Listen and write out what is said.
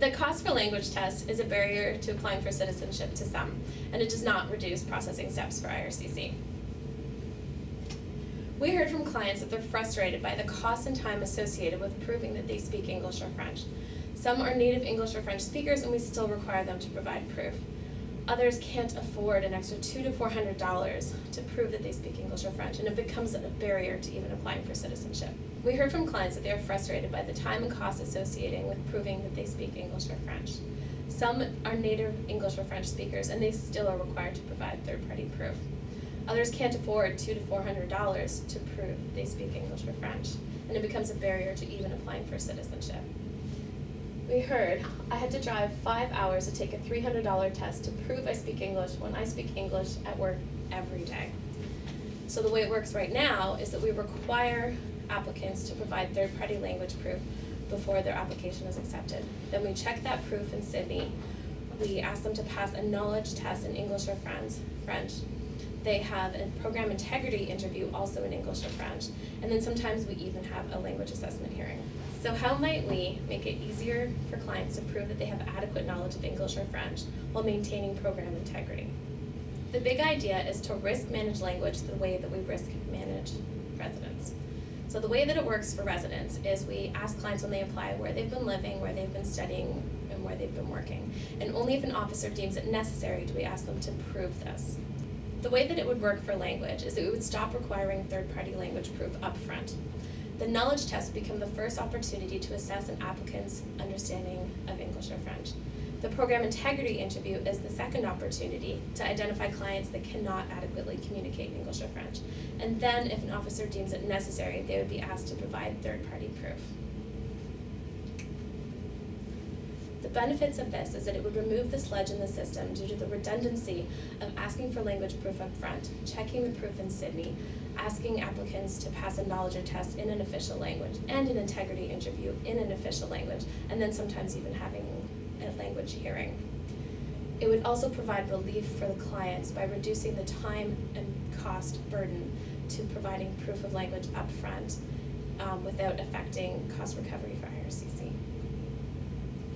The cost for language test is a barrier to applying for citizenship to some, and it does not reduce processing steps for IRCC. We heard from clients that they're frustrated by the cost and time associated with proving that they speak English or French. Some are native English or French speakers, and we still require them to provide proof. Others can't afford an extra $200 to $400 to prove that they speak English or French, and it becomes a barrier to even applying for citizenship. We heard from clients that they are frustrated by the time and cost associated with proving that they speak English or French. Some are native English or French speakers, and they still are required to provide third-party proof. Others can't afford $200 to $400 to prove they speak English or French, and it becomes a barrier to even applying for citizenship. We heard I had to drive 5 hours to take a $300 test to prove I speak English when I speak English at work every day. So the way it works right now is that we require applicants to provide third-party language proof before their application is accepted. Then we check that proof in Sydney. We ask them to pass a knowledge test in English or French. They have a program integrity interview also in English or French, and then sometimes we even have a language assessment hearing. So how might we make it easier for clients to prove that they have adequate knowledge of English or French while maintaining program integrity? The big idea is to risk manage language the way that we risk manage residents. So the way that it works for residents is we ask clients when they apply where they've been living, where they've been studying, and where they've been working. And only if an officer deems it necessary do we ask them to prove this. The way that it would work for language is that we would stop requiring third-party language proof up front. The knowledge test would become the first opportunity to assess an applicant's understanding of English or French. The program integrity interview is the second opportunity to identify clients that cannot adequately communicate English or French. And then, if an officer deems it necessary, they would be asked to provide third-party proof. The benefits of this is that it would remove the sludge in the system due to the redundancy of asking for language proof up front, checking the proof in Sydney, asking applicants to pass a knowledge or test in an official language, and an integrity interview in an official language, and then sometimes even having a language hearing. It would also provide relief for the clients by reducing the time and cost burden to providing proof of language up front without affecting cost recovery for IRCC.